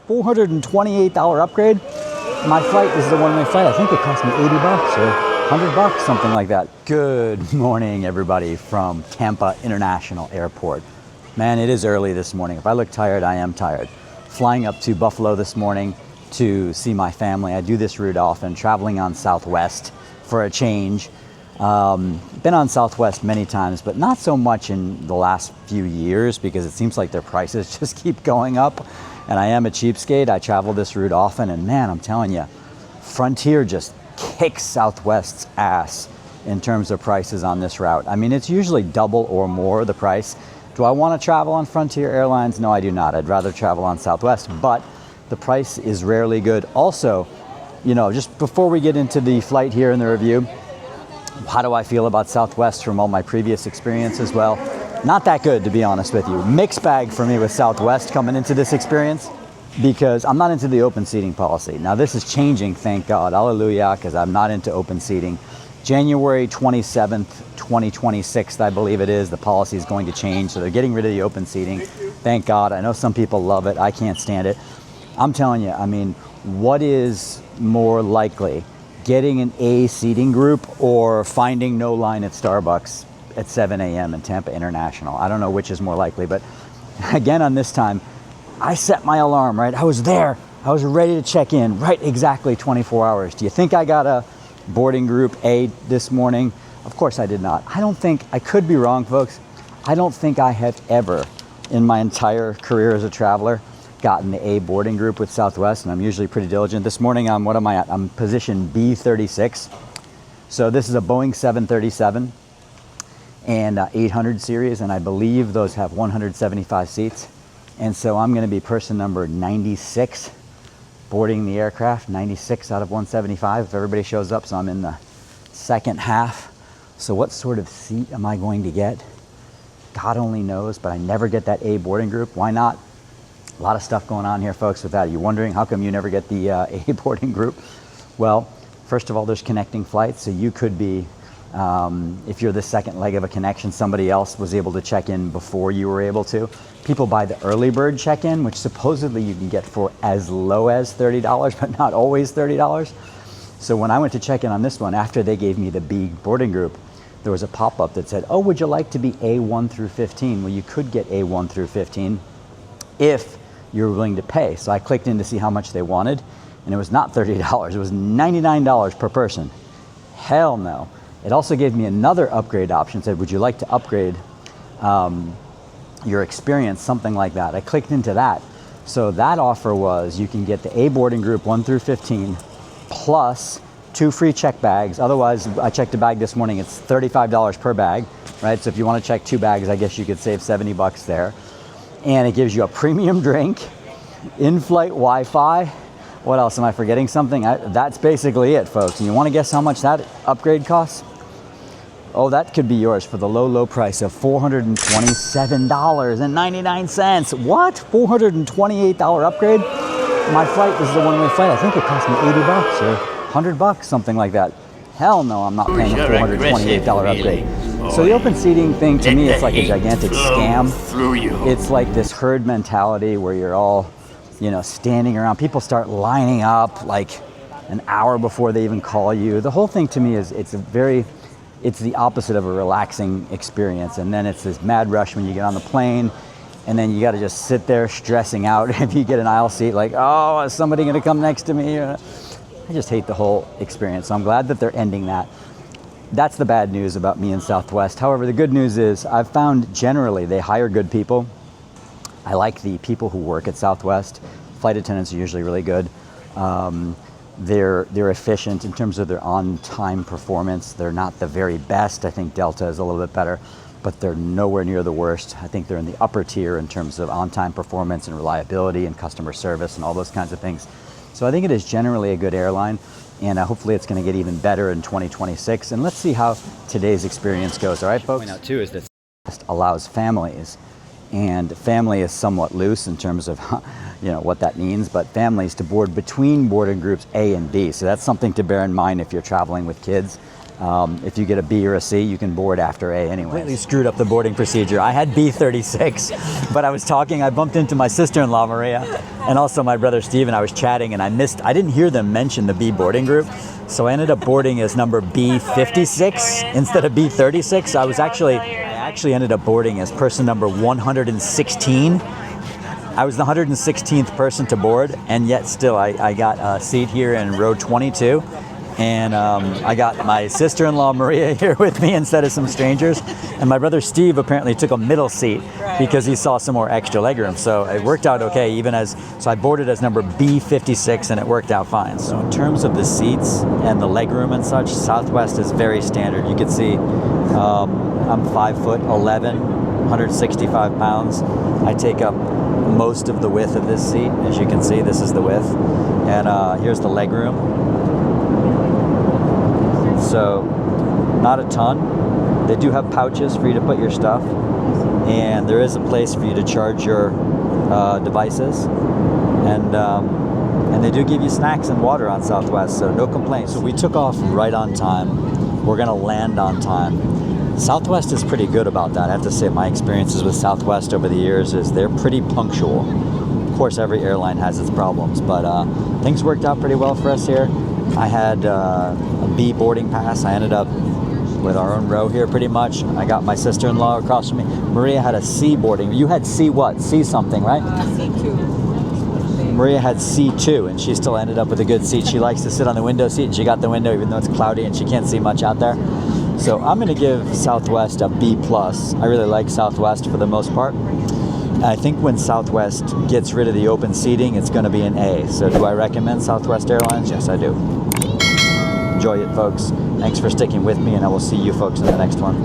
$428 upgrade? My flight is the one-way flight. I think it cost me 80 bucks or 100 bucks, something like that. Good morning, everybody, from Tampa International Airport. Man, it is early this morning. If I look tired, I am tired. Flying up to Buffalo this morning to see my family. I do this route often, traveling on Southwest for a change. Been on Southwest many times, but not so much in the last few years because it seems like their prices just keep going up. And I am a cheapskate. I travel this route often, and man, I'm telling you, Frontier just kicks Southwest's ass in terms of prices on this route. I mean, it's usually double or more the price. Do I want to travel on Frontier Airlines? No, I do not. I'd rather travel on Southwest, but the price is rarely good. Also, you know, just before we get into the flight here in the review, how do I feel about Southwest from all my previous experiences? Well, not that good, to be honest with you. Mixed bag for me with Southwest coming into this experience because I'm not into the open seating policy. Now this is changing, thank God, hallelujah, because I'm not into open seating. January 27th, 2026, I believe it is, the policy is going to change. So they're getting rid of the open seating. Thank God. I know some people love it. I can't stand it. I'm telling you, I mean, what is more likely? Getting an A seating group or finding no line at Starbucks at 7 a.m. in Tampa International? I don't know which is more likely, but again, on this time, I set my alarm, right? I was there. I was ready to check in, right? Exactly 24 hours. Do you think I got a boarding group A this morning? Of course I did not. I don't think, I could be wrong, folks. I don't think I have ever in my entire career as a traveler gotten the A boarding group with Southwest, and I'm usually pretty diligent. This morning, what am I at? I'm position B36. So this is a Boeing 737 and 800 series, and I believe those have 175 seats. And so I'm going to be person number 96 boarding the aircraft, 96 out of 175 if everybody shows up. So I'm in the second half. So what sort of seat am I going to get? God only knows, but I never get that A boarding group. Why not? A lot of stuff going on here, folks, with that. Are you wondering how come you never get the A boarding group? Well, first of all, there's connecting flights. So you could be, if you're the second leg of a connection, somebody else was able to check in before you were able to. People buy the early bird check-in, which supposedly you can get for as low as $30, but not always $30. So when I went to check in on this one, after they gave me the B boarding group, there was a pop-up that said, oh, would you like to be A1 through 15? Well, you could get A1 through 15 if you're willing to pay. So I clicked in to see how much they wanted, and it was not $30, it was $99 per person. Hell no. It also gave me another upgrade option, said, would you like to upgrade your experience, something like that. I clicked into that. So that offer was, you can get the A boarding group 1 through 15, plus 2 free check bags. Otherwise, I checked a bag this morning, it's $35 per bag, right? So if you want to check 2 bags, I guess you could save 70 bucks there. And it gives you a premium drink, in-flight Wi-Fi. What else? Am I forgetting something? That's basically it, folks. And you want to guess how much that upgrade costs? Oh, that could be yours for the low, low price of $427.99. What? $428 upgrade? My flight is the one-way flight. I think it cost me 80 bucks or 100 bucks, something like that. Hell no, I'm not paying a $428 upgrade. So the open seating thing, to me, it's like a gigantic scam. It's like this herd mentality where you're all, you know, standing around. People start lining up like an hour before they even call you. The whole thing to me is, it's the opposite of a relaxing experience. And then it's this mad rush when you get on the plane, and then you got to just sit there stressing out if you get an aisle seat, like, oh, is somebody going to come next to me? I just hate the whole experience. So I'm glad that they're ending that. That's the bad news about me and Southwest. However, the good news is I've found generally they hire good people. I like the people who work at Southwest. Flight attendants are usually really good. They're efficient in terms of their on-time performance. They're not the very best. I think Delta is a little bit better, but they're nowhere near the worst. I think they're in the upper tier in terms of on-time performance and reliability and customer service and all those kinds of things. So I think it is generally a good airline, and hopefully it's going to get even better in 2026. And let's see how today's experience goes. All right, folks? Point out too is that Southwest allows families, and family is somewhat loose in terms of what that means, but families to board between boarding groups A and B. So that's something to bear in mind if you're traveling with kids. If you get a B or a C, you can board after A anyway. Completely screwed up the boarding procedure. I had B36, but I was talking, I bumped into my sister-in-law, Maria, and also my brother, Steve, and I was chatting, and I didn't hear them mention the B boarding group, so I ended up boarding as number B56 instead of B36. I actually ended up boarding as person number 116. I was the 116th person to board, and yet still I got a seat here in row 22. And I got my sister-in-law Maria here with me instead of some strangers. And my brother Steve apparently took a middle seat because he saw some more extra legroom. So it worked out okay, so I boarded as number B56 and it worked out fine. So in terms of the seats and the legroom and such, Southwest is very standard. You can see I'm 5'11", 165 pounds. I take up most of the width of this seat. As you can see, this is the width. And here's the legroom. So not a ton. They do have pouches for you to put your stuff, and there is a place for you to charge your devices, and they do give you snacks and water on Southwest, so no complaints. So we took off right on time. We're gonna land on time. Southwest is pretty good about that. I have to say my experiences with Southwest over the years is they're pretty punctual. Of course, every airline has its problems, but things worked out pretty well for us here. I had a B boarding pass. I ended up with our own row here pretty much. I got my sister-in-law across from me. Maria had a C boarding. You had C what? C something, right? C2. Maria had C2, and she still ended up with a good seat. She likes to sit on the window seat, and she got the window even though it's cloudy and she can't see much out there. So I'm going to give Southwest a B+. I really like Southwest for the most part. I think when Southwest gets rid of the open seating, it's going to be an A. So do I recommend Southwest Airlines? Yes, I do. Enjoy it, folks. Thanks for sticking with me, and I will see you folks in the next one.